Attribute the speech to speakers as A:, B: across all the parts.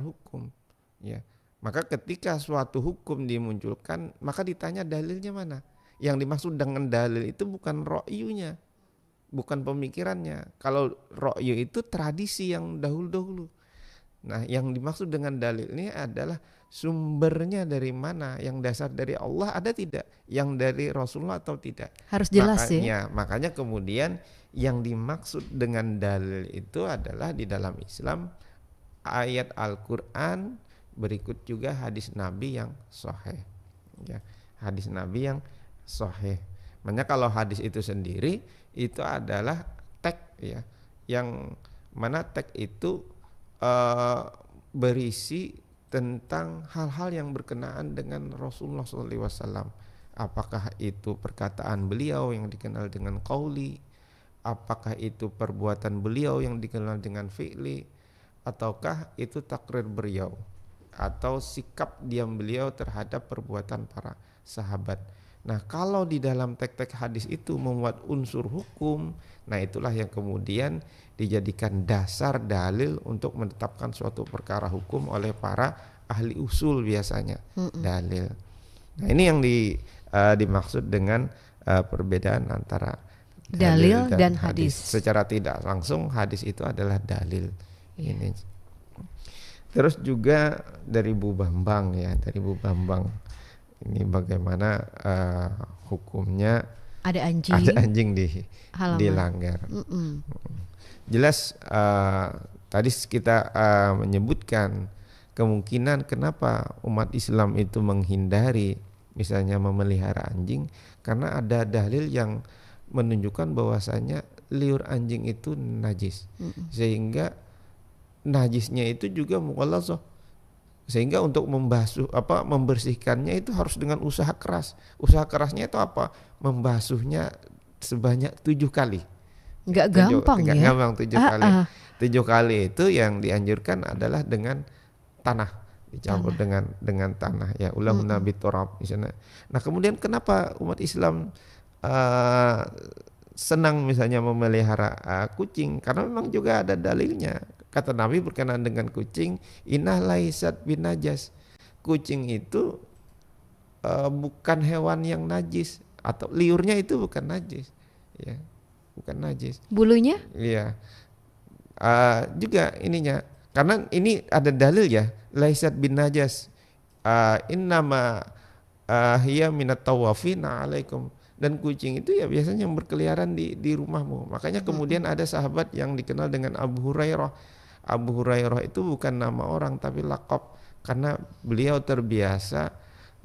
A: hukum. Ya, maka ketika suatu hukum dimunculkan, maka ditanya dalilnya mana. Yang dimaksud dengan dalil itu bukan ro'yunya, bukan pemikirannya. Kalau ro'yu itu tradisi yang dahulu-dahulu. Nah, yang dimaksud dengan dalil ini adalah sumbernya dari mana, yang dasar dari Allah ada tidak, yang dari Rasulullah atau tidak.
B: Harus jelas ya.
A: Makanya kemudian yang dimaksud dengan dalil itu adalah di dalam Islam ayat Al-Quran, berikut juga hadis Nabi yang sahih. Ya, hadis Nabi yang sahih. Makanya kalau hadis itu sendiri itu adalah teks ya, yang mana teks itu berisi tentang hal-hal yang berkenaan dengan Rasulullah SAW. Apakah itu perkataan beliau yang dikenal dengan qauli, apakah itu perbuatan beliau yang dikenal dengan fi'li, ataukah itu takrir beliau atau sikap diam beliau terhadap perbuatan para sahabat. Nah, kalau di dalam teks-teks hadis itu memuat unsur hukum, nah itulah yang kemudian dijadikan dasar dalil untuk menetapkan suatu perkara hukum oleh para ahli usul biasanya. Dalil. Nah, ini yang dimaksud dengan perbedaan antara
B: dalil dan hadis.
A: Secara tidak langsung hadis itu adalah dalil. Ini. Terus juga dari Bu Bambang ya, dari Bu Bambang. Ini bagaimana hukumnya
B: ada anjing
A: dilanggar. Jelas tadi kita menyebutkan kemungkinan kenapa umat Islam itu menghindari misalnya memelihara anjing, karena ada dalil yang menunjukkan bahwasanya liur anjing itu najis. Sehingga najisnya itu juga mughaladzah. Sehingga untuk membersihkannya itu harus dengan usaha keras. Usaha kerasnya itu apa? Membasuhnya sebanyak 7 kali.
B: Nggak gampang ya?
A: Gampang 7 kali. 7 kali itu yang dianjurkan adalah dengan tanah, dicampur dengan tanah ya, ulahuna biturab misalnya. Nah, kemudian kenapa umat Islam senang misalnya memelihara kucing? Karena memang juga ada dalilnya. Kata Nabi berkenaan dengan kucing, inah laisat bin najas. Kucing itu bukan hewan yang najis, atau liurnya itu bukan najis, ya, bukan najis.
B: Bulunya?
A: Iya. Juga ininya, karena ini ada dalil ya, laisat bin najas. Innama hiya minat tawafina alaikum. Dan kucing itu ya biasanya yang berkeliaran di rumahmu. Makanya kemudian ada sahabat yang dikenal dengan Abu Hurairah. Abu Hurairah itu bukan nama orang tapi laqab, karena beliau terbiasa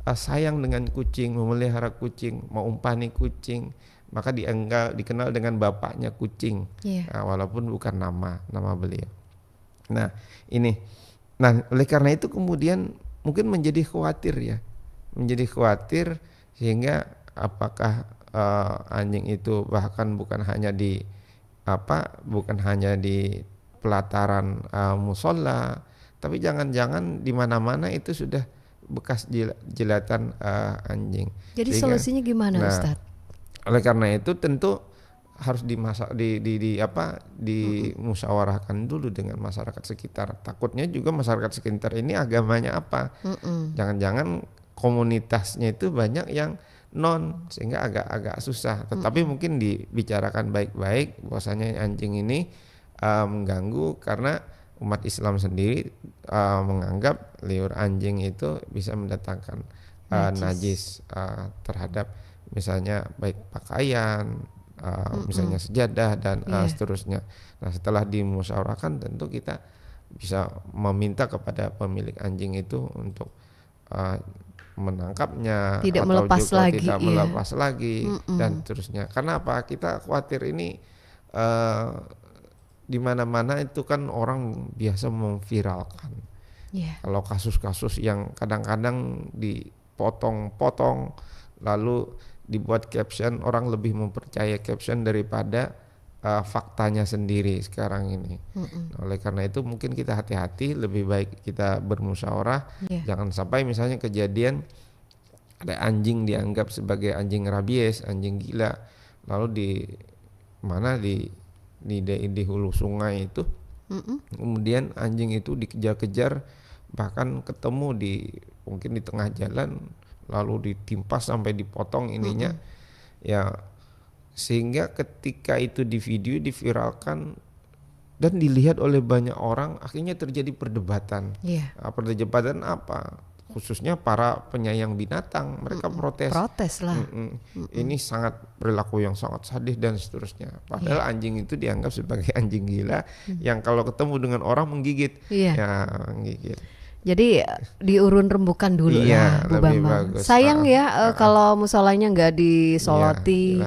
A: sayang dengan kucing, memelihara kucing, mengumpani kucing, maka dikenal dengan bapaknya kucing. Walaupun bukan nama beliau. Nah, ini. Nah, oleh karena itu kemudian mungkin menjadi khawatir ya. Menjadi khawatir sehingga apakah anjing itu bahkan bukan hanya di pelataran musola, tapi jangan-jangan di mana-mana itu sudah bekas jilatan anjing.
B: Jadi solusinya gimana, Ustaz?
A: Oleh karena itu tentu harus dimusyawarahkan dulu dengan masyarakat sekitar. Takutnya juga masyarakat sekitar ini agamanya apa? Jangan-jangan komunitasnya itu banyak yang non, sehingga agak susah. Tetapi mungkin dibicarakan baik-baik bahwasanya anjing ini mengganggu, karena umat Islam sendiri menganggap liur anjing itu bisa mendatangkan najis terhadap misalnya baik pakaian, misalnya sejadah dan seterusnya. Nah, setelah dimusyawarahkan tentu kita bisa meminta kepada pemilik anjing itu untuk menangkapnya,
B: tidak
A: atau
B: melepas
A: juga
B: lagi,
A: tidak melepas lagi dan seterusnya. Karena apa? Kita khawatir ini di mana-mana itu kan orang biasa memviralkan. Kalau kasus-kasus yang kadang-kadang dipotong-potong lalu dibuat caption, orang lebih mempercayai caption daripada faktanya sendiri sekarang ini. Oleh karena itu mungkin kita hati-hati, lebih baik kita bermusyawarah. Jangan sampai misalnya kejadian ada anjing dianggap sebagai anjing rabies, anjing gila, lalu di hulu sungai itu kemudian anjing itu dikejar-kejar bahkan ketemu mungkin di tengah jalan lalu ditimpas sampai dipotong ininya, ya sehingga ketika itu di video diviralkan dan dilihat oleh banyak orang, akhirnya terjadi perdebatan. Perdebatan apa? Khususnya para penyayang binatang, mereka protes
B: lah.
A: Ini sangat perilaku yang sangat sadis dan seterusnya. Padahal anjing itu dianggap sebagai anjing gila yang kalau ketemu dengan orang menggigit. Ya, menggigit.
B: Jadi diurun rembukan dulu ya, Bu Bambang. Sayang kalau musolanya nggak disoloti.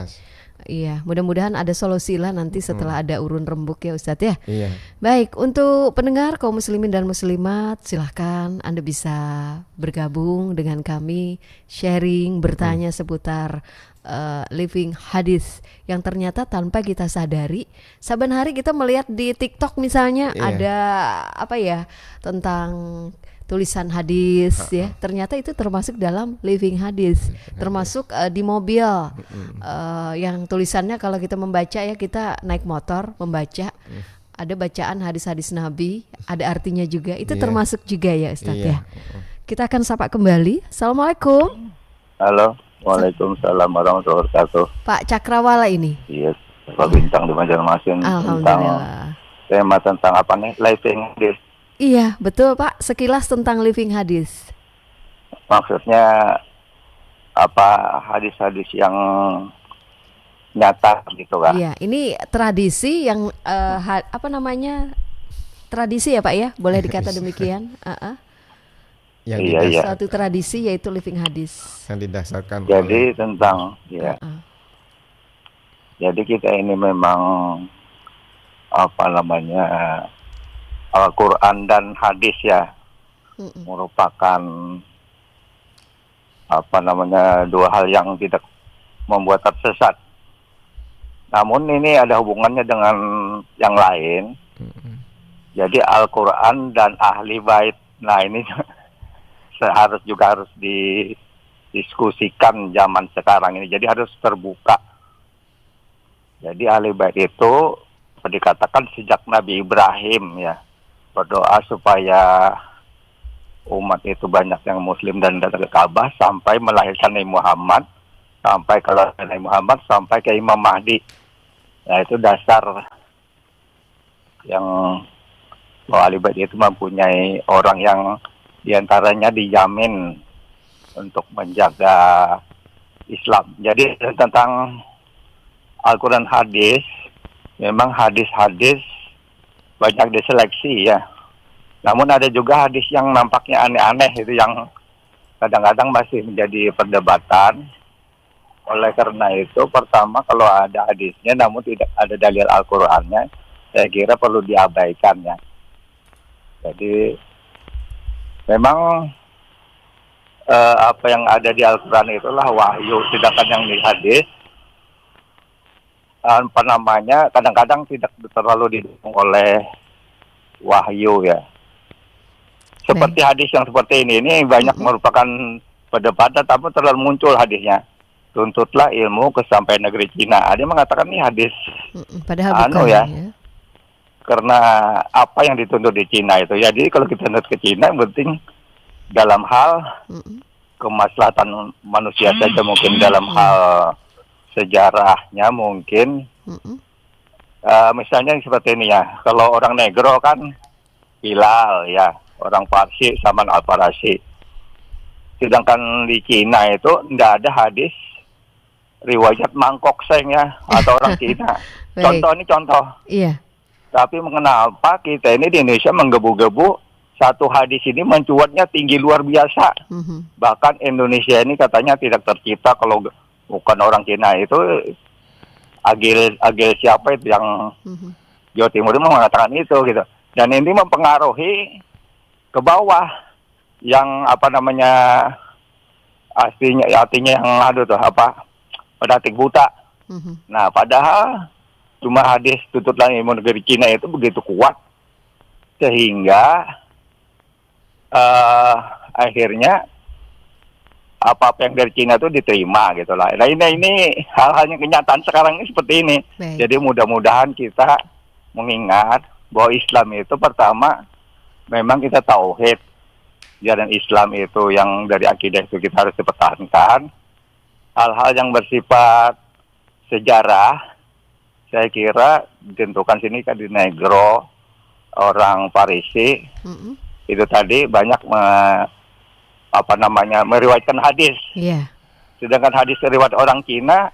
B: Iya, mudah-mudahan ada solusi lah nanti setelah ada urun rembuk ya Ustadz ya. Baik, untuk pendengar kaum muslimin dan muslimat, silahkan Anda bisa bergabung dengan kami, sharing, bertanya seputar living hadis yang ternyata tanpa kita sadari, saban hari kita melihat di TikTok misalnya ada tentang tulisan hadis ya, ternyata itu termasuk dalam living hadis, termasuk di mobil yang tulisannya kalau kita membaca ya, kita naik motor membaca ada bacaan hadis-hadis Nabi, ada artinya juga, itu termasuk juga ya Ustadz ya. Kita akan sapa kembali. Assalamualaikum.
C: Halo, waalaikumsalam warahmatullahi wabarakatuh.
B: Pak Cakrawala ini.
C: Iya, Pak Bintang di Banjarmasin.
B: Alhamdulillah.
C: Tema tentang apa nih? Living hadis.
B: Iya, betul Pak. Sekilas tentang living hadis.
C: Maksudnya apa, hadis-hadis yang nyata gitu kan?
B: Iya, ini tradisi yang tradisi ya Pak ya, boleh dikata demikian.
A: Yang
B: suatu tradisi yaitu living hadis.
A: Yang didasarkan.
C: Jadi tentang jadi kita ini memang Al-Quran dan hadis ya, merupakan dua hal yang tidak membuat tersesat. Namun ini ada hubungannya dengan yang lain. Jadi Al-Quran dan ahli bait, nah ini harus didiskusikan zaman sekarang ini. Jadi harus terbuka. Jadi ahli bait itu dikatakan sejak Nabi Ibrahim ya, berdoa supaya umat itu banyak yang muslim dan datang ke Ka'bah sampai melahirkan Nabi Muhammad, sampai ke Nabi Muhammad, sampai ke Imam Mahdi. Nah itu dasar yang ahli bait itu mempunyai orang yang diantaranya dijamin untuk menjaga Islam. Jadi tentang Al-Quran hadis, memang hadis-hadis banyak diseleksi ya. Namun ada juga hadis yang nampaknya aneh-aneh, itu yang kadang-kadang masih menjadi perdebatan. Oleh karena itu, pertama kalau ada hadisnya namun tidak ada dalil Al-Qur'annya, saya kira perlu diabaikan ya. Jadi memang apa yang ada di Al-Qur'an itulah wahyu, sedangkan yang di hadis kadang-kadang tidak terlalu didukung oleh wahyu ya. Seperti hadis yang seperti ini banyak merupakan perdebatan, tapi terlalu muncul hadisnya. Tuntutlah ilmu ke sampai negeri Cina. Ada yang mengatakan ini hadis
B: padahal bukan ya.
C: Karena apa yang dituntut di Cina itu. Jadi kalau kita tuntut ke Cina, yang penting dalam hal kemaslahatan manusia saja, mungkin dalam hal sejarahnya mungkin misalnya seperti ini ya, kalau orang negro kan Hilal ya, orang Parsi Salman Al-Farisi, sedangkan di Cina itu tidak ada hadis riwayat Mangkok Seng ya, atau orang Cina. Contoh iya. Tapi mengapa kita ini di Indonesia menggebu-gebu satu hadis ini mencuatnya tinggi luar biasa. Bahkan Indonesia ini katanya tidak tercipta kalau bukan orang Cina. Itu Agil siapa itu yang Jawa Timur itu mengatakan itu gitu. Dan ini mempengaruhi ke bawah yang artinya yang pedatik buta. Nah, padahal cuma hadis tututlah ilmu negeri Cina itu begitu kuat sehingga akhirnya apa-apa yang dari Cina itu diterima gitu lah. Nah ini hal-hal yang kenyataan sekarang ini seperti ini. Baik. Jadi mudah-mudahan kita mengingat bahwa Islam itu pertama memang kita tauhid. ajaran Islam itu yang dari akidah itu kita harus dipertahankan. Hal-hal yang bersifat sejarah, saya kira ditentukan sini kan di Negro, orang Parisi, itu tadi banyak meriwayatkan hadis.
B: Yeah.
C: Sedangkan hadis riwayat orang Cina,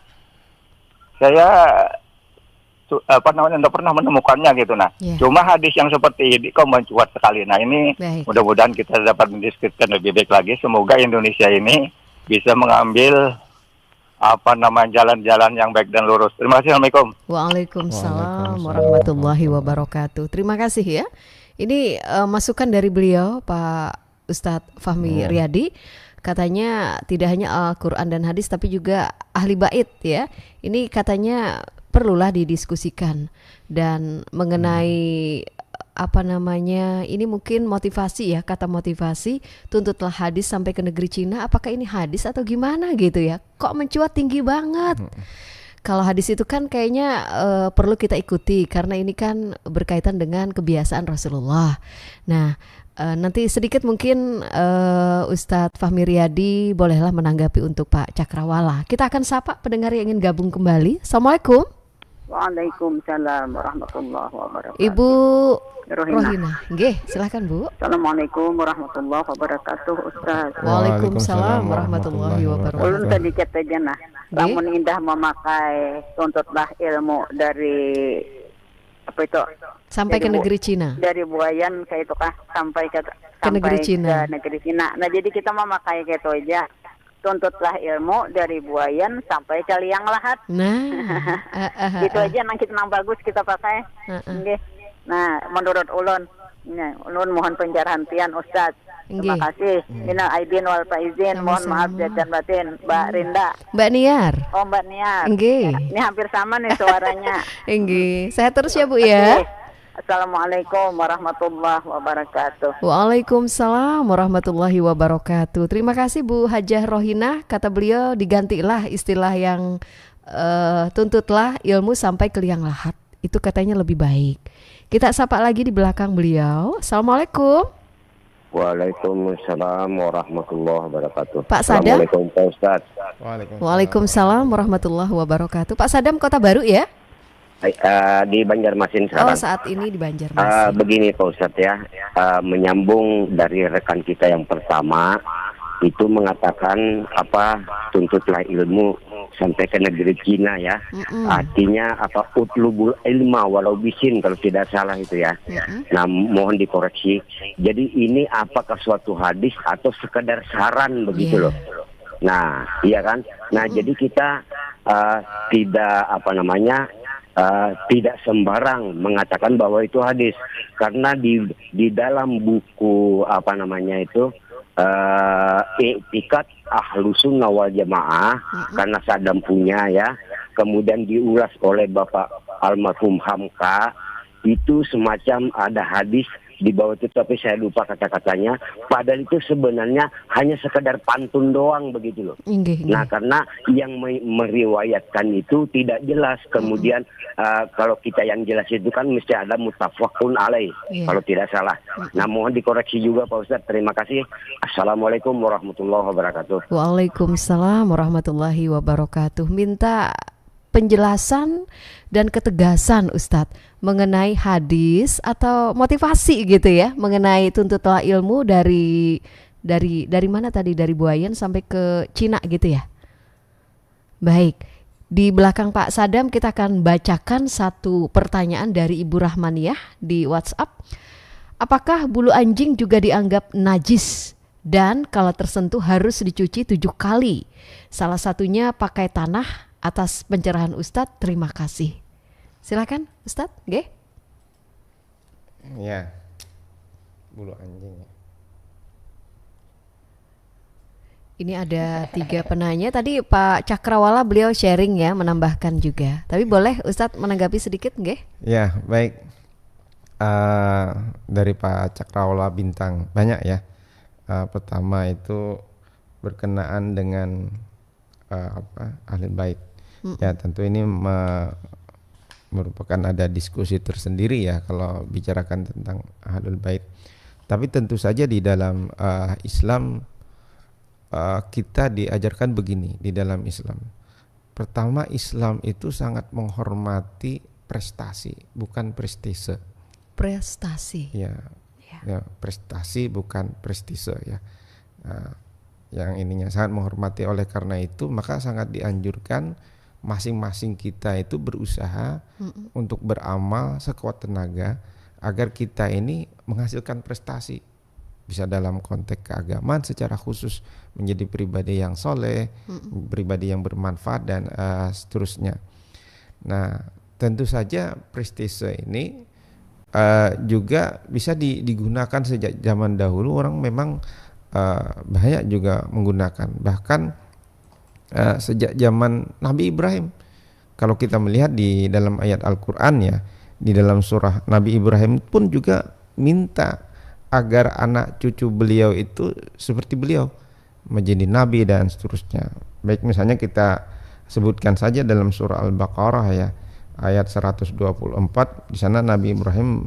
C: saya tidak pernah menemukannya gitu. Nah, cuma hadis yang seperti ini kok mencuat sekali. Nah, ini mudah-mudahan kita dapat mendiskusikan lebih baik lagi. Semoga Indonesia ini bisa mengambil jalan-jalan yang baik dan lurus. Terima kasih. Assalamualaikum.
B: Waalaikumsalam warahmatullahi wabarakatuh. Terima kasih ya. Ini masukan dari beliau Pak Ustadz Fahmi Riyadi. Katanya tidak hanya Al-Quran dan hadis tapi juga ahli bait ya. Ini katanya perlulah didiskusikan. Dan mengenai ini mungkin motivasi ya, kata motivasi, tuntutlah hadis sampai ke negeri Cina. Apakah ini hadis atau gimana gitu ya? Kok mencuat tinggi banget? Kalau hadis itu kan kayaknya perlu kita ikuti karena ini kan berkaitan dengan kebiasaan Rasulullah. Nah, nanti sedikit mungkin Ustadz Fahmi Riyadi bolehlah menanggapi untuk Pak Cakrawala. Kita akan sapa pendengar yang ingin gabung kembali. Assalamualaikum.
D: Waalaikumsalam warahmatullahi wabarakatuh.
B: Ibu Rohina. Nggih, silakan Bu.
D: Assalamualaikum warahmatullahi wabarakatuh, Ustaz.
B: Waalaikumsalam warahmatullahi wabarakatuh.
D: Ulun tadi kata jana, lamun indah memakai tuntutlah ilmu dari
B: sampai ke negeri Cina.
D: Dari Buayan kayak itu kah sampai ke
B: negeri Cina.
D: Nah, jadi kita memakai kayak itu aja. Tuntutlah ilmu dari Buayan sampai ke Liang Lahat.
B: Nah,
D: itu aja nang bagus kita pakai. Okay. Nah, menurut ulun, ulun mohon penjarhantian Ustaz. Terima kasih. Minal aidin wal faizin. Mohon maaf dan batin, Mbak Rinda.
B: Mbak Niar.
D: Oh, Mbak Niar.
B: Nggih.
D: Ini hampir sama nih suaranya.
B: Nggih. Sehat terus ya Bu ya.
D: Assalamualaikum warahmatullahi wabarakatuh.
B: Waalaikumsalam warahmatullahi wabarakatuh. Terima kasih Bu Hajah Rohina. Kata beliau digantilah istilah yang tuntutlah ilmu sampai ke liang lahat. Itu katanya lebih baik. Kita sapa lagi di belakang beliau. Assalamualaikum.
E: Waalaikumsalam warahmatullahi wabarakatuh.
B: Pak Sadam.
E: Assalamualaikum Pak Ustadz.
B: Waalaikumsalam warahmatullahi wabarakatuh. Pak Sadam, Kota Baru ya?
E: Di Banjarmasin sekarang.
B: Oh, saat ini di Banjarmasin.
E: Begini Pak Ustadz ya, menyambung dari rekan kita yang pertama itu mengatakan tuntutlah ilmu sampai ke negeri Cina ya. Artinya utlubul ilma walau bisin kalau tidak salah itu ya. Nah, mohon dikoreksi. Jadi ini apakah suatu hadis atau sekedar saran begitu loh. Nah, iya kan? Nah, jadi kita tidak sembarang mengatakan bahwa itu hadis karena di dalam buku I'tiqad Ahlussunnah wal Jamaah karena Sadam punya ya, kemudian diulas oleh Bapak almarhum Hamka, itu semacam ada hadis di bawah itu tapi saya lupa kata-katanya, padahal itu sebenarnya hanya sekedar pantun doang begitu loh. Nah, karena yang meriwayatkan itu tidak jelas, kemudian kalau kita yang jelas itu kan mesti ada muttafaqun alaih kalau tidak salah. Nah, mohon dikoreksi juga Pak Ustadz. Terima kasih. Assalamualaikum warahmatullahi wabarakatuh.
B: Waalaikumsalam warahmatullahi wabarakatuh. Minta penjelasan dan ketegasan Ustadz mengenai hadis atau motivasi gitu ya, mengenai tuntutlah ilmu dari mana tadi, dari Buayan sampai ke Cina gitu ya. Baik, di belakang Pak Sadam kita akan bacakan satu pertanyaan dari Ibu Rahmaniyah di WhatsApp. Apakah bulu anjing juga dianggap najis dan kalau tersentuh harus dicuci 7 kali? Salah satunya pakai tanah. Atas pencerahan Ustadz, terima kasih. Silakan Ustadz, nggih?
A: Ya, bulu anjing.
B: Ini ada 3 penanya. Tadi Pak Cakrawala beliau sharing ya, menambahkan juga. Tapi boleh Ustadz menanggapi sedikit, nggih?
A: Ya, baik. Dari Pak Cakrawala Bintang banyak ya. Pertama itu berkenaan dengan ahlul bait. Ya, tentu ini merupakan ada diskusi tersendiri ya kalau bicarakan tentang ahlul bait. Tapi tentu saja di dalam Islam kita diajarkan begini di dalam Islam. Pertama, Islam itu sangat menghormati prestasi, bukan prestise.
B: Prestasi.
A: Ya, prestasi bukan prestise ya. Yang ininya sangat menghormati, oleh karena itu maka sangat dianjurkan masing-masing kita itu berusaha untuk beramal sekuat tenaga agar kita ini menghasilkan prestasi, bisa dalam konteks keagamaan secara khusus, menjadi pribadi yang soleh, pribadi yang bermanfaat dan seterusnya. Nah, tentu saja prestise ini juga bisa digunakan sejak zaman dahulu. Orang memang banyak juga menggunakan, bahkan sejak zaman Nabi Ibrahim. Kalau kita melihat di dalam ayat Al-Quran ya, di dalam surah, Nabi Ibrahim pun juga minta agar anak cucu beliau itu seperti beliau, menjadi nabi dan seterusnya. Baik, misalnya kita sebutkan saja dalam surah Al-Baqarah ya, ayat 124, di sana Nabi Ibrahim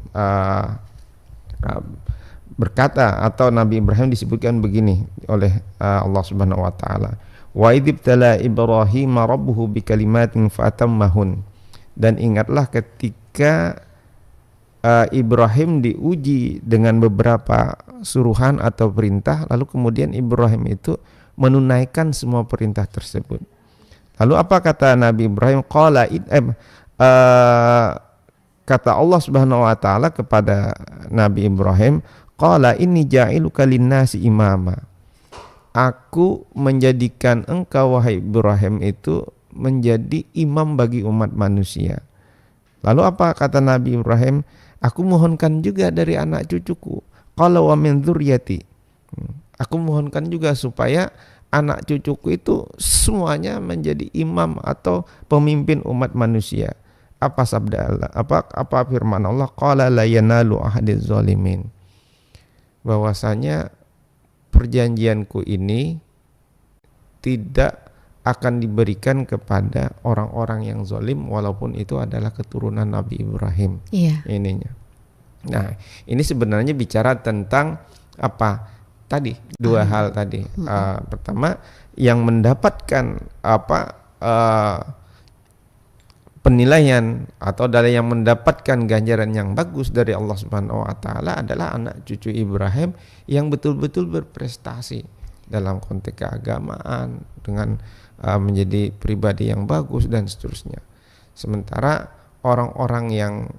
A: berkata, atau Nabi Ibrahim disebutkan begini oleh Allah Subhanahu wa taala, wa idzibtala Ibrahim rabbuhu bikalimatin fatammahun. Dan ingatlah ketika Ibrahim diuji dengan beberapa suruhan atau perintah, lalu kemudian Ibrahim itu menunaikan semua perintah tersebut. Lalu apa kata Nabi Ibrahim? Kata Allah Subhanahu wa taala kepada Nabi Ibrahim, qala inni ja'iluka linnasi imama. Aku menjadikan engkau wahai Ibrahim itu menjadi imam bagi umat manusia. Lalu apa kata Nabi Ibrahim? Aku mohonkan juga dari anak cucuku. Qala wa min dzurriyyati. Aku mohonkan juga supaya anak cucuku itu semuanya menjadi imam atau pemimpin umat manusia. Apa sabda Allah? Apa firman Allah? Qala la yanalu ahadiz zalimin. Bahwasanya perjanjianku ini tidak akan diberikan kepada orang-orang yang zalim, walaupun itu adalah keturunan Nabi Ibrahim. Ininya. Nah, ini sebenarnya bicara tentang apa tadi? Dua hal tadi. Pertama, yang mendapatkan penilaian atau dari yang mendapatkan ganjaran yang bagus dari Allah Subhanahu wa taala adalah anak cucu Ibrahim yang betul-betul berprestasi dalam konteks keagamaan dengan menjadi pribadi yang bagus dan seterusnya. Sementara orang-orang yang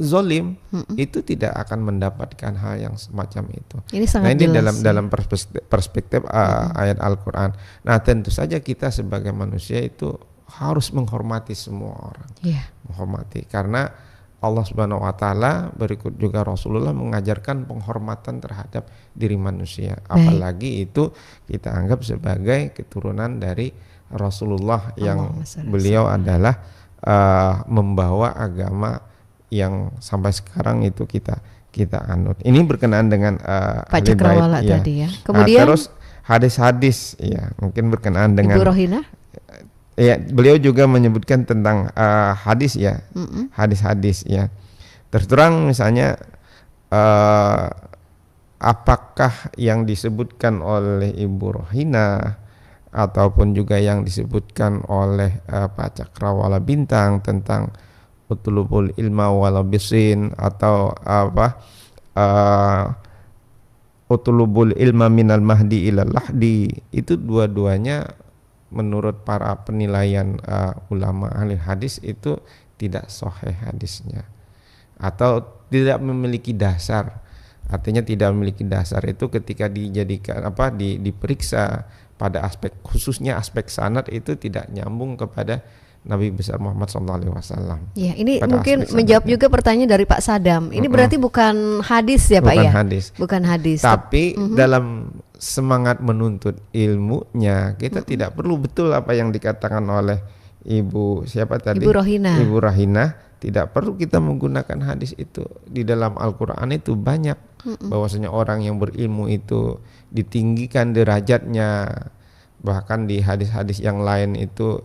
A: zalim itu tidak akan mendapatkan hal yang semacam itu.
B: Ini sangat
A: ini
B: jelas,
A: dalam perspektif ayat Al-Quran. Nah, tentu saja kita sebagai manusia itu harus menghormati semua orang, menghormati, karena Allah Subhanahu wa taala, berikut juga Rasulullah mengajarkan penghormatan terhadap diri manusia. Apalagi itu kita anggap sebagai keturunan dari Rasulullah yang beliau adalah membawa agama yang sampai sekarang itu kita anut. Ini berkenaan dengan
B: Pak Cakrawala tadi ya. Kemudian
A: terus hadis-hadis ya, mungkin berkenaan dengan
B: Ibu Rohina.
A: Ya, beliau juga menyebutkan tentang hadis ya, hadis-hadis ya. Terus terang misalnya apakah yang disebutkan oleh Ibu Rohina ataupun juga yang disebutkan oleh Pak Cakrawala Bintang tentang utlubul ilma walau bisin, atau utlubul ilma minal mahdi ilal lahdi, itu dua-duanya menurut para penilaian ulama ahli hadis itu tidak sahih hadisnya, atau tidak memiliki dasar. Artinya tidak memiliki dasar itu ketika dijadikan diperiksa pada aspek, khususnya aspek sanad, itu tidak nyambung kepada Nabi besar Muhammad SAW.
B: Ya, ini mungkin menjawab juga pertanyaan dari Pak Sadam. Ini berarti bukan hadis ya, Pak ya? Bukan hadis.
A: Tapi dalam semangat menuntut ilmunya, kita tidak perlu betul apa yang dikatakan oleh Ibu siapa tadi?
B: Ibu Rohina.
A: Ibu Rohina, tidak perlu kita menggunakan hadis itu. Di dalam Al-Quran itu banyak bahwasanya orang yang berilmu itu ditinggikan derajatnya. Bahkan di hadis-hadis yang lain itu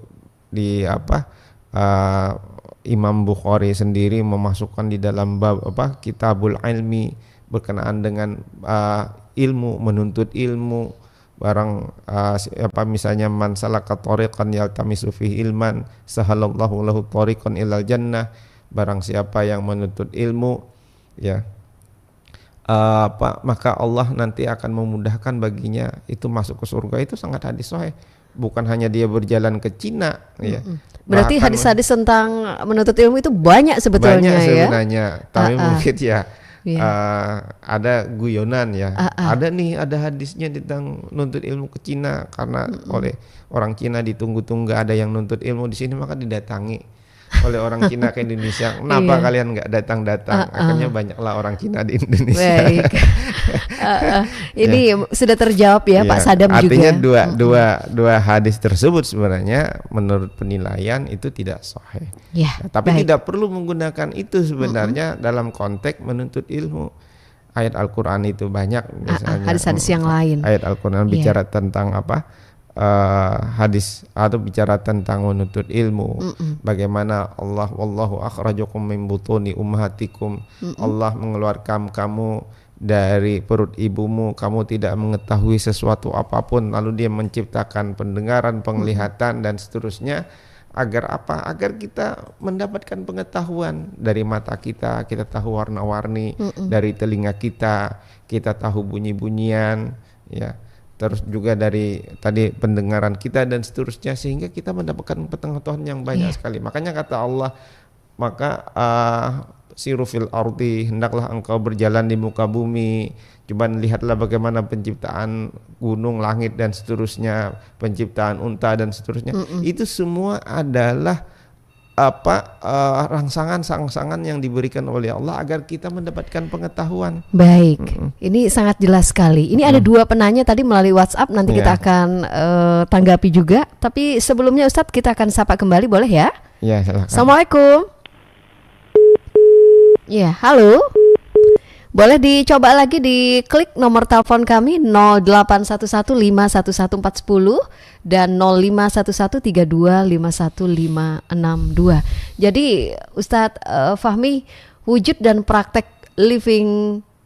A: Imam Bukhari sendiri memasukkan di dalam bab Kitabul Ilmi, berkenaan dengan ilmu, menuntut ilmu. Barang apa misalnya man salaka thariqan yaltamisu fihi ilman sahalallahu lahu thariqan ilal jannah. Barang siapa yang menuntut ilmu, ya, maka Allah nanti akan memudahkan baginya itu masuk ke surga. Itu sangat hadis sahih. Bukan hanya dia berjalan ke Cina, ya.
B: Berarti hadis-hadis tentang menuntut ilmu itu banyak sebetulnya,
A: banyak sebenarnya, tapi mungkin ya ada guyonan ya. Ada hadisnya tentang nuntut ilmu ke Cina karena oleh orang Cina ditunggu-tunggu ada yang nuntut ilmu di sini, maka didatangi oleh orang Cina ke Indonesia. Kenapa kalian nggak datang-datang? Akhirnya banyaklah orang Cina di Indonesia.
B: Baik. Ini sudah terjawab ya, Pak Sadam
A: artinya
B: juga.
A: Artinya dua hadis tersebut sebenarnya menurut penilaian itu tidak sahih. Tapi tidak perlu menggunakan itu sebenarnya dalam konteks menuntut ilmu. Ayat Al-Quran itu banyak misalnya.
B: Hadis-hadis yang lain.
A: Ayat Al-Quran bicara tentang apa? Hadis atau bicara tentang menuntut ilmu. Bagaimana Allah wallahu akhrajakum min butuni ummahatikum. Allah mengeluarkan kamu dari perut ibumu, kamu tidak mengetahui sesuatu apapun, lalu dia menciptakan pendengaran, penglihatan dan seterusnya. Agar apa? Agar kita mendapatkan pengetahuan. Dari mata kita tahu warna-warni, dari telinga kita tahu bunyi-bunyian, ya. Terus juga dari tadi pendengaran kita dan seterusnya, sehingga kita mendapatkan pengetahuan yang banyak sekali. Makanya kata Allah, maka siru fil ardi, hendaklah engkau berjalan di muka bumi. Coba lihatlah bagaimana penciptaan gunung, langit dan seterusnya, penciptaan unta dan seterusnya. Itu semua adalah rangsangan yang diberikan oleh Allah agar kita mendapatkan pengetahuan.
B: Baik, ini sangat jelas sekali. Ini ada dua penanya tadi melalui WhatsApp, nanti kita akan tanggapi juga. Tapi sebelumnya Ustadz, kita akan sapa kembali, boleh ya?
A: Ya, silakan.
B: Assalamualaikum. Ya, halo. Boleh dicoba lagi di klik nomor telepon kami 0811511410 dan 051132515562. Jadi Ustadz Fahmi, wujud dan praktek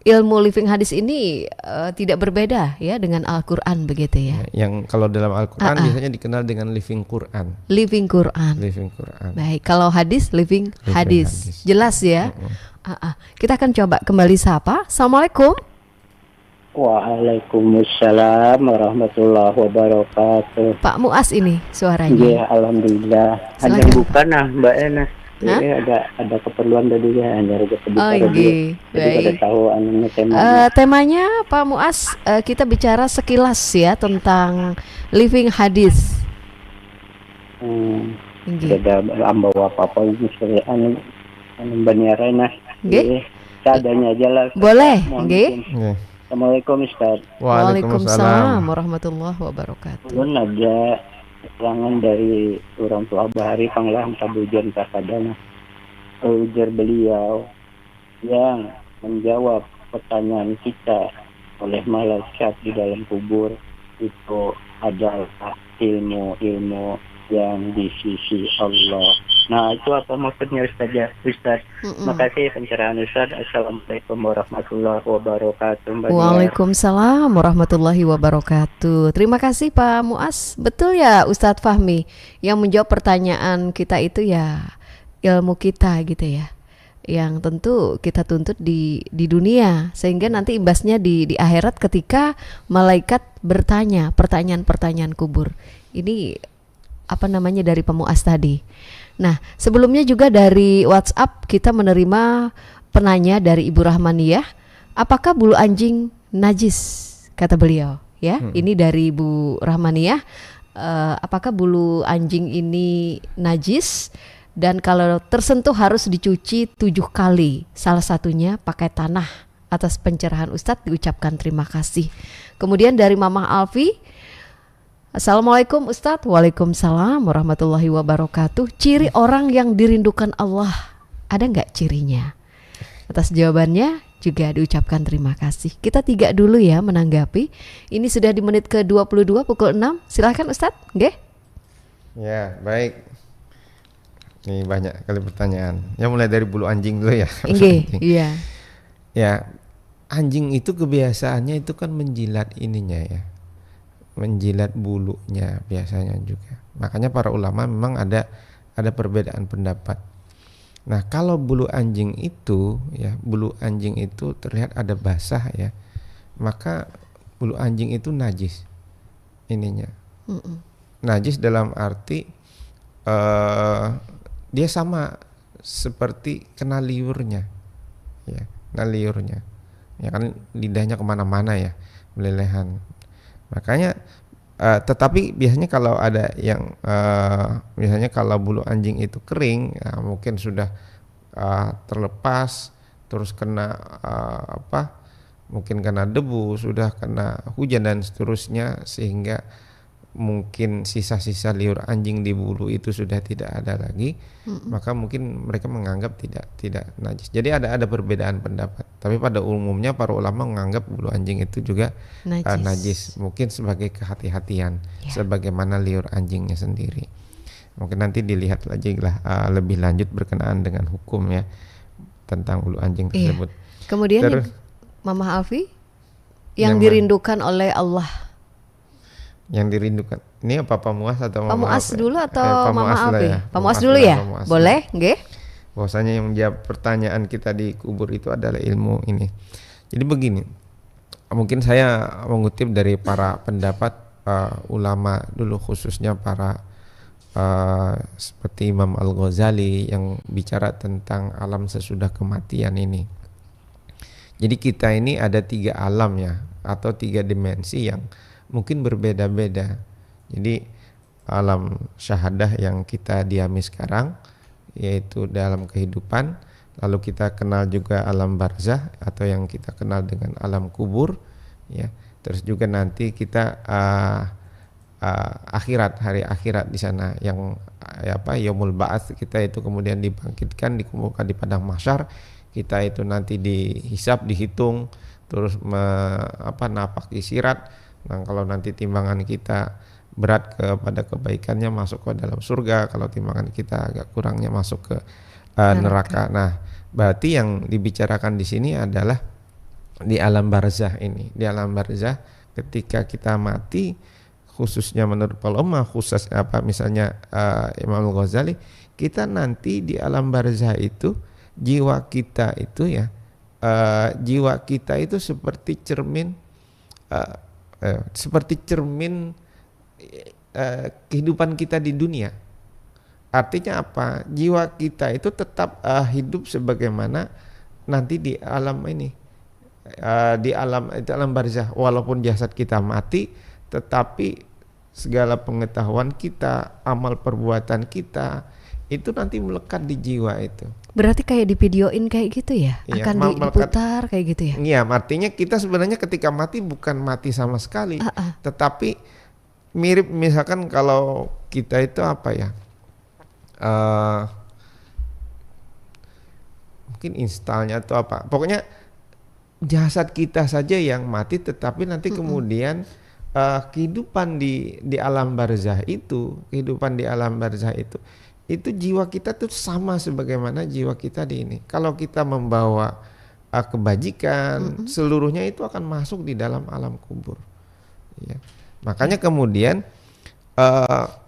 B: ilmu living hadis ini tidak berbeda ya dengan Al-Quran begitu ya?
A: Yang kalau dalam Al-Quran biasanya dikenal dengan living Quran.
B: Living Quran.
A: Living Quran.
B: Baik, kalau hadis living hadis. Jelas ya? Kita akan coba kembali sapa. Assalamualaikum.
F: Waalaikumsalam warahmatullahi wabarakatuh.
B: Pak Muas ini suaranya.
F: Iya, alhamdulillah. Hanya bukan Mbak Ena. Ini ada keperluan tadi ya, hanya ada kebutuhan. Jadi pada tahu temanya.
B: Temanya Pak Muas, kita bicara sekilas ya tentang living hadis.
F: Ada ambawa apa misalnya Baniarena. Seadanya aja lah.
B: Boleh,
F: Assalamualaikum Ustaz.
B: Waalaikumsalam warahmatullahi wabarakatuh.
F: Belum ada keterangan dari orang tua Bahari Panglang Tabujan Kasadana. Ujar beliau yang menjawab pertanyaan kita oleh malaikat di dalam kubur itu adalah ilmu-ilmu yang di sisi Allah. Nah, itu apa maksudnya Ustaz? Makasih pencerahan Ustaz. Assalamualaikum warahmatullahi wabarakatuh.
B: Waalaikumsalam warahmatullahi wabarakatuh. Terima kasih Pak Muas. Betul ya Ustadz Fahmi, yang menjawab pertanyaan kita itu ya ilmu kita gitu ya, yang tentu kita tuntut di dunia, sehingga nanti imbasnya di akhirat ketika malaikat bertanya pertanyaan-pertanyaan kubur. Ini apa namanya dari Pak Muas tadi. Nah, sebelumnya juga dari WhatsApp kita menerima penanya dari Ibu Rahmaniyah, apakah bulu anjing najis? Kata beliau, ya. Ini dari Ibu Rahmaniyah, apakah bulu anjing ini najis? Dan kalau tersentuh harus dicuci 7 kali. Salah satunya pakai tanah. Atas pencerahan Ustadz diucapkan terima kasih. Kemudian dari Mamah Alfi, Assalamualaikum Ustadz. Waalaikumsalam warahmatullahi wabarakatuh. Ciri orang yang dirindukan Allah, ada nggak cirinya? Atas jawabannya juga diucapkan terima kasih. Kita 3 dulu ya menanggapi. Ini sudah di menit ke-22 pukul 6. Silahkan Ustadz. Nggih?
A: Ya, baik. Ini banyak kali pertanyaan. Ya mulai dari bulu anjing dulu ya.
B: Nggih, iya.
A: Ya, anjing itu kebiasaannya itu kan menjilat ininya ya, menjilat bulunya biasanya juga. Makanya para ulama memang ada perbedaan pendapat. Nah kalau bulu anjing itu ya, bulu anjing itu terlihat ada basah ya, maka bulu anjing itu najis ininya. Najis dalam arti dia sama seperti kena liurnya ya, kena liurnya ya kan, lidahnya kemana-mana ya, melelehan. Makanya tetapi biasanya kalau ada yang misalnya kalau bulu anjing itu kering ya, mungkin sudah terlepas, terus kena mungkin kena debu, sudah kena hujan dan seterusnya, sehingga mungkin sisa-sisa liur anjing di bulu itu sudah tidak ada lagi, maka mungkin mereka menganggap tidak najis. Jadi ada perbedaan pendapat. Tapi pada umumnya para ulama menganggap bulu anjing itu juga najis. Mungkin sebagai kehati-hatian, sebagaimana liur anjingnya sendiri. Mungkin nanti dilihat lagi lah lebih lanjut berkenaan dengan hukum ya tentang bulu anjing tersebut.
B: Kemudian terus, Mama Alfi yang dirindukan oleh Allah.
A: Yang dirindukan. Ini apa Pak Muas atau Mama
B: Muas dulu atau Mama Alfi?
A: Ya.
B: Pak Muas dulu ya? Boleh, nggih.
A: Bahwasanya yang menjawab pertanyaan kita di kubur itu adalah ilmu ini. Jadi begini, mungkin saya mengutip dari para pendapat ulama dulu, khususnya para seperti Imam Al-Ghazali yang bicara tentang alam sesudah kematian ini. Jadi kita ini ada 3 alam ya, atau 3 dimensi yang mungkin berbeda-beda. Jadi alam syahadah yang kita diami sekarang, yaitu dalam kehidupan. Lalu kita kenal juga alam barzah atau yang kita kenal dengan alam kubur ya. Terus juga nanti kita akhirat, hari akhirat di sana yang yaumul ba'ats, kita itu kemudian dibangkitkan, dikumpulkan di padang mahsyar. Kita itu nanti dihisab, dihitung, terus napaki sirat. Nah, kalau nanti timbangan kita berat kepada kebaikannya masuk ke dalam surga, kalau timbangan kita agak kurangnya masuk ke neraka. Nah, berarti yang dibicarakan di sini adalah di alam barzah ini. Di alam barzah ketika kita mati, khususnya menurut ulama, misalnya Imam Al-Ghazali, kita nanti di alam barzah itu jiwa kita itu ya, jiwa kita itu seperti cermin kehidupan kita di dunia. Artinya apa? Jiwa kita itu tetap hidup sebagaimana nanti di alam ini, di alam barzah. Walaupun jasad kita mati, tetapi segala pengetahuan kita, amal perbuatan kita itu nanti melekat di jiwa itu.
B: Berarti kayak di videoin kayak gitu ya? Iya, akan diputar kayak gitu ya?
A: Iya, artinya kita sebenarnya ketika mati bukan mati sama sekali, tetapi mirip misalkan kalau kita itu mungkin instalnya atau apa, pokoknya jasad kita saja yang mati, tetapi nanti kemudian kehidupan di alam barzah itu, itu jiwa kita tuh sama sebagaimana jiwa kita di ini. Kalau kita membawa kebajikan, seluruhnya itu akan masuk di dalam alam kubur. Ya. Makanya kemudian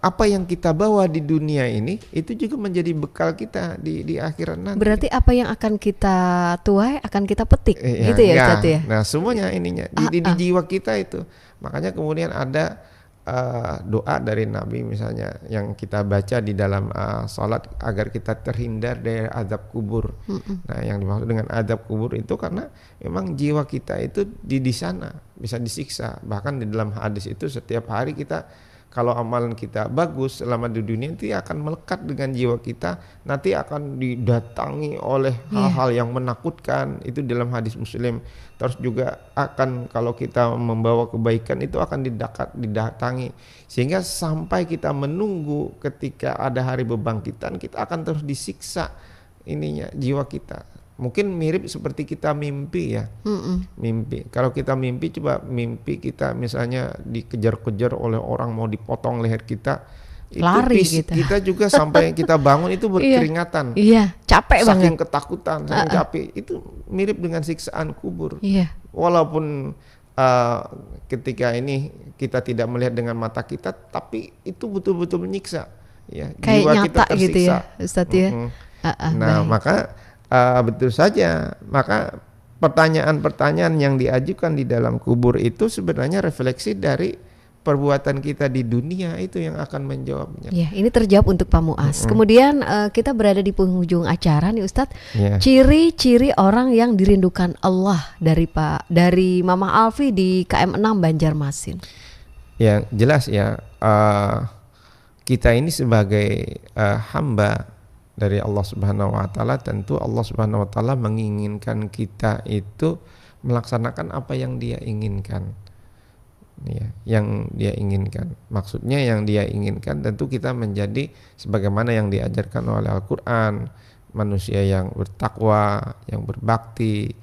A: apa yang kita bawa di dunia ini itu juga menjadi bekal kita di akhirat nanti.
B: Berarti apa yang akan kita tuai akan kita petik, gitu ya Ustaz ya?
A: Nah semuanya ininya di jiwa kita itu. Makanya kemudian ada doa dari Nabi misalnya yang kita baca di dalam sholat agar kita terhindar dari azab kubur. Nah yang dimaksud dengan azab kubur itu karena memang jiwa kita itu di sana bisa disiksa. Bahkan di dalam hadis itu setiap hari kita, kalau amalan kita bagus selama di dunia, itu akan melekat dengan jiwa kita, nanti akan didatangi oleh hal-hal yang menakutkan, itu dalam hadis Muslim. Terus juga akan, kalau kita membawa kebaikan itu akan didatangi, sehingga sampai kita menunggu ketika ada hari bebangkitan, kita akan terus disiksa ininya jiwa kita. Mungkin mirip seperti kita mimpi ya. Mimpi. Kalau kita mimpi, coba mimpi kita misalnya dikejar-kejar oleh orang mau dipotong leher kita.
B: lari gitu.
A: Kita juga sampai kita bangun itu berkeringatan.
B: Iya, capek banget.
A: Saking ketakutan, saking capek. Itu mirip dengan siksaan kubur.
B: Iya.
A: Walaupun ketika ini kita tidak melihat dengan mata kita, tapi itu betul-betul menyiksa. Ya,
B: kayak
A: jiwa
B: nyata
A: kita tersiksa.
B: gitu ya, Ustadz ya.
A: Nah, maka betul saja. Maka pertanyaan-pertanyaan yang diajukan di dalam kubur itu sebenarnya refleksi dari perbuatan kita di dunia, itu yang akan menjawabnya.
B: Ya, ini terjawab untuk Pak Muaz. Kemudian kita berada di penghujung acara nih Ustadz. Ciri-ciri orang yang dirindukan Allah dari Mama Alfi di KM 6 Banjarmasin.
A: Ya, jelas ya. Kita ini sebagai hamba dari Allah Subhanahu wa taala, tentu Allah Subhanahu wa taala menginginkan kita itu melaksanakan apa yang Dia inginkan. Ya, yang Dia inginkan. Maksudnya yang Dia inginkan tentu kita menjadi sebagaimana yang diajarkan oleh Al-Qur'an, manusia yang bertakwa, yang berbakti.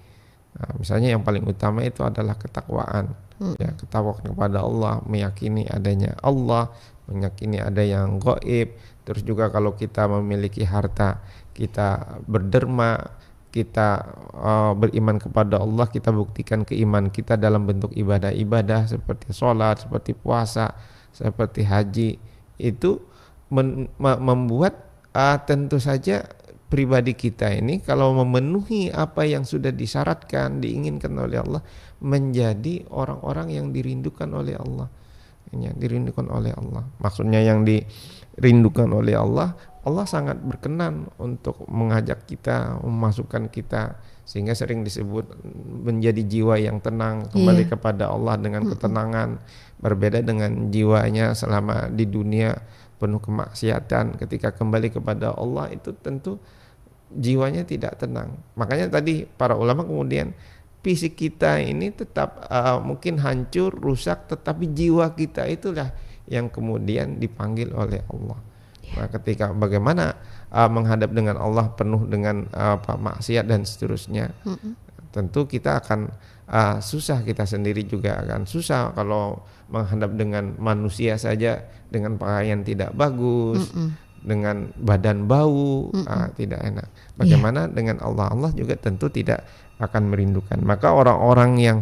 A: Nah, misalnya yang paling utama itu adalah ketakwaan. Ya, ketakwaan kepada Allah, meyakini adanya Allah, meyakini ada yang gaib. Terus juga kalau kita memiliki harta, kita berderma, kita beriman kepada Allah, kita buktikan keimanan kita dalam bentuk ibadah-ibadah seperti sholat, seperti puasa, seperti haji. Itu membuat tentu saja pribadi kita ini kalau memenuhi apa yang sudah disyaratkan, diinginkan oleh Allah, menjadi orang-orang yang dirindukan oleh Allah. Ya, dirindukan oleh Allah. Maksudnya yang dirindukan oleh Allah, Allah sangat berkenan untuk mengajak kita, memasukkan kita, sehingga sering disebut menjadi jiwa yang tenang, kembali kepada Allah dengan ketenangan. Berbeda dengan jiwanya selama di dunia penuh kemaksiatan, ketika kembali kepada Allah itu tentu jiwanya tidak tenang. Makanya tadi para ulama kemudian fisik kita ini tetap mungkin hancur, rusak, tetapi jiwa kita itulah yang kemudian dipanggil oleh Allah. Nah, ketika bagaimana menghadap dengan Allah penuh dengan maksiat dan seterusnya, tentu kita akan susah, kita sendiri juga akan susah kalau menghadap dengan manusia saja dengan pakaian tidak bagus, dengan badan bau, tidak enak. Bagaimana dengan Allah? Allah juga tentu tidak akan merindukan. Maka orang-orang yang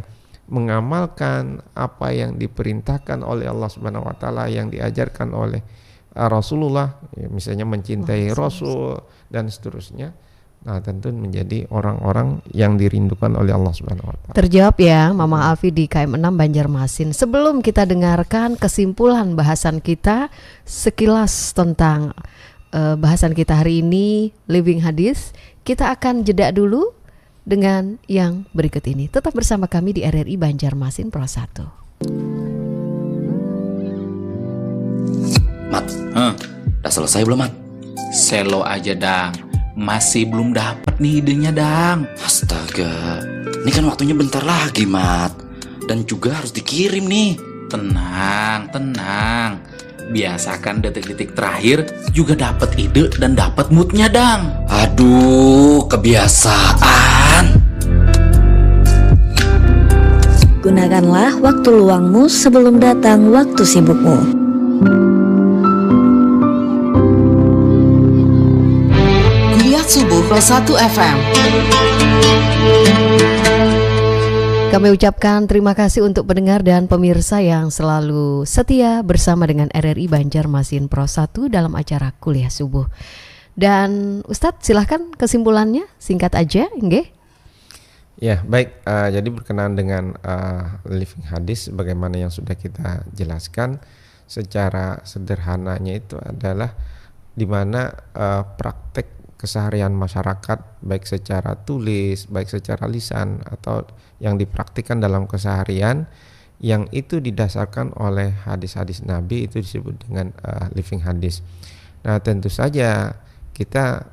A: mengamalkan apa yang diperintahkan oleh Allah Subhanahu wa taala, yang diajarkan oleh Rasulullah, ya, misalnya mencintai Rasul dan seterusnya, nah tentu menjadi orang-orang yang dirindukan oleh Allah Subhanahu wa taala.
B: Terjawab ya Mama Alfi di KM 6 Banjarmasin. Sebelum kita dengarkan kesimpulan bahasan kita sekilas tentang bahasan kita hari ini, Living Hadis, kita akan jeda dulu dengan yang berikut ini. Tetap bersama kami di RRI Banjarmasin Pro 1.
G: Mat, udah selesai belum, Mat?
H: Selo aja, Dang. Masih belum dapat nih idenya, Dang.
G: Astaga, ini kan waktunya bentar lagi, Mat. Dan juga harus dikirim nih.
H: Tenang, tenang. Biasakan detik-detik terakhir juga dapat ide dan dapat moodnya, Dang.
G: Aduh, kebiasaan.
I: Gunakanlah waktu luangmu sebelum datang waktu sibukmu.
J: Subuh Pro 1 FM.
B: Kami ucapkan terima kasih untuk pendengar dan pemirsa yang selalu setia bersama dengan RRI Banjarmasin Pro 1 dalam acara Kuliah Subuh. Dan Ustadz silahkan kesimpulannya singkat aja, nggih?
A: Ya baik, jadi berkenaan dengan Living Hadis, bagaimana yang sudah kita jelaskan secara sederhananya itu adalah di mana praktek keseharian masyarakat baik secara tulis, baik secara lisan atau yang dipraktikkan dalam keseharian yang itu didasarkan oleh hadis-hadis Nabi itu disebut dengan living hadis. Nah, tentu saja kita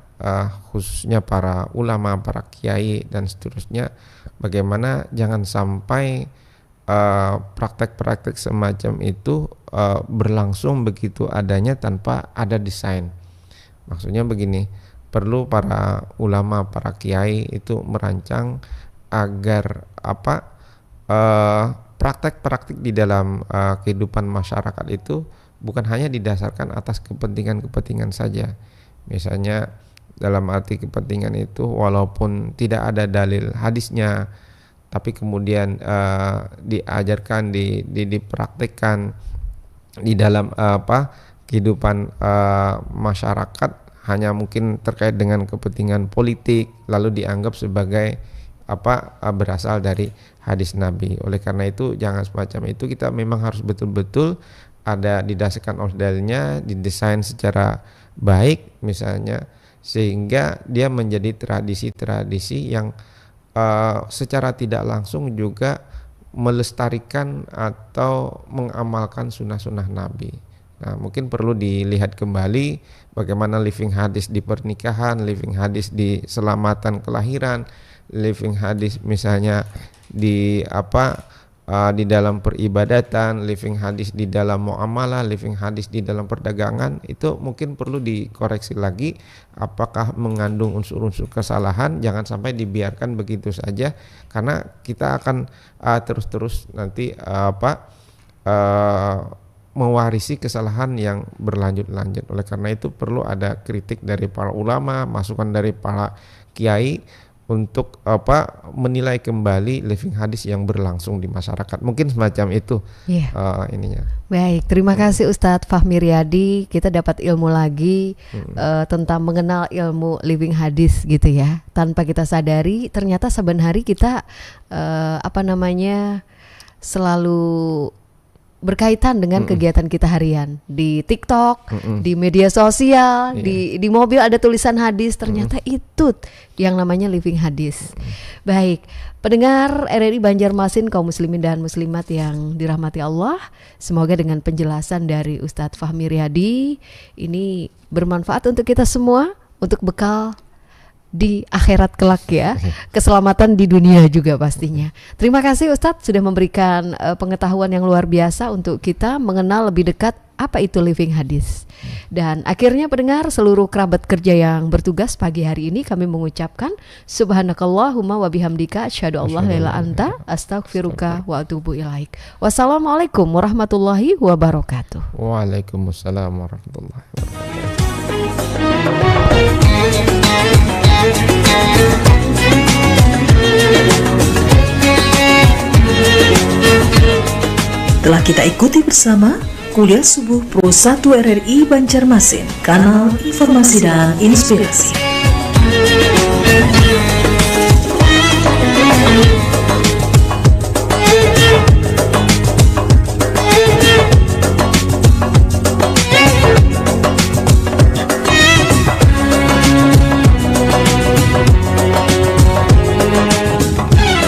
A: khususnya para ulama, para kiai dan seterusnya, bagaimana jangan sampai praktek-praktek semacam itu berlangsung begitu adanya tanpa ada desain. Maksudnya begini, perlu para ulama, para kiai itu merancang agar praktek-praktek di dalam kehidupan masyarakat itu bukan hanya didasarkan atas kepentingan-kepentingan saja. Misalnya dalam arti kepentingan itu walaupun tidak ada dalil hadisnya, tapi kemudian diajarkan, dipraktikkan di dalam kehidupan masyarakat, hanya mungkin terkait dengan kepentingan politik, lalu dianggap sebagai berasal dari hadis Nabi. Oleh karena itu jangan semacam itu, kita memang harus betul-betul ada didasarkan oleh dalilnya, didesain secara baik misalnya, sehingga dia menjadi tradisi-tradisi yang secara tidak langsung juga melestarikan atau mengamalkan sunnah-sunnah Nabi. Nah, mungkin perlu dilihat kembali bagaimana living hadis di pernikahan, living hadis di selamatan kelahiran, living hadis misalnya di di dalam peribadatan, living hadis di dalam muamalah, living hadis di dalam perdagangan. Itu mungkin perlu dikoreksi lagi apakah mengandung unsur-unsur kesalahan. Jangan sampai dibiarkan begitu saja, karena kita akan terus-terus nanti mewarisi kesalahan yang berlanjut-lanjut. Oleh karena itu perlu ada kritik dari para ulama, masukan dari para kiai untuk menilai kembali living hadis yang berlangsung di masyarakat. Mungkin semacam itu ininya.
B: Baik, terima kasih Ustadz Fahmi Riyadi. Kita dapat ilmu lagi tentang mengenal ilmu living hadis gitu ya. Tanpa kita sadari, ternyata saban hari kita selalu berkaitan dengan kegiatan kita harian di TikTok, di media sosial, di mobil ada tulisan hadis, ternyata itu yang namanya living hadis. Baik, pendengar RRI Banjarmasin, kaum muslimin dan muslimat yang dirahmati Allah, semoga dengan penjelasan dari Ustadz Fahmi Riyadi ini bermanfaat untuk kita semua, untuk bekal di akhirat kelak ya, keselamatan di dunia juga pastinya. Terima kasih Ustadz sudah memberikan pengetahuan yang luar biasa untuk kita mengenal lebih dekat apa itu living hadis. Dan akhirnya pendengar, seluruh kerabat kerja yang bertugas pagi hari ini kami mengucapkan subhanakallahumma wa bihamdika asyhadu an la ilaha illa anta astaghfiruka wa atubu ilaik. Wassalamualaikum warahmatullahi wabarakatuh.
A: Waalaikumsalam warahmatullahi wabarakatuh.
I: Telah kita ikuti bersama Kuliah Subuh Pro 1 RRI Banjarmasin, kanal informasi dan inspirasi.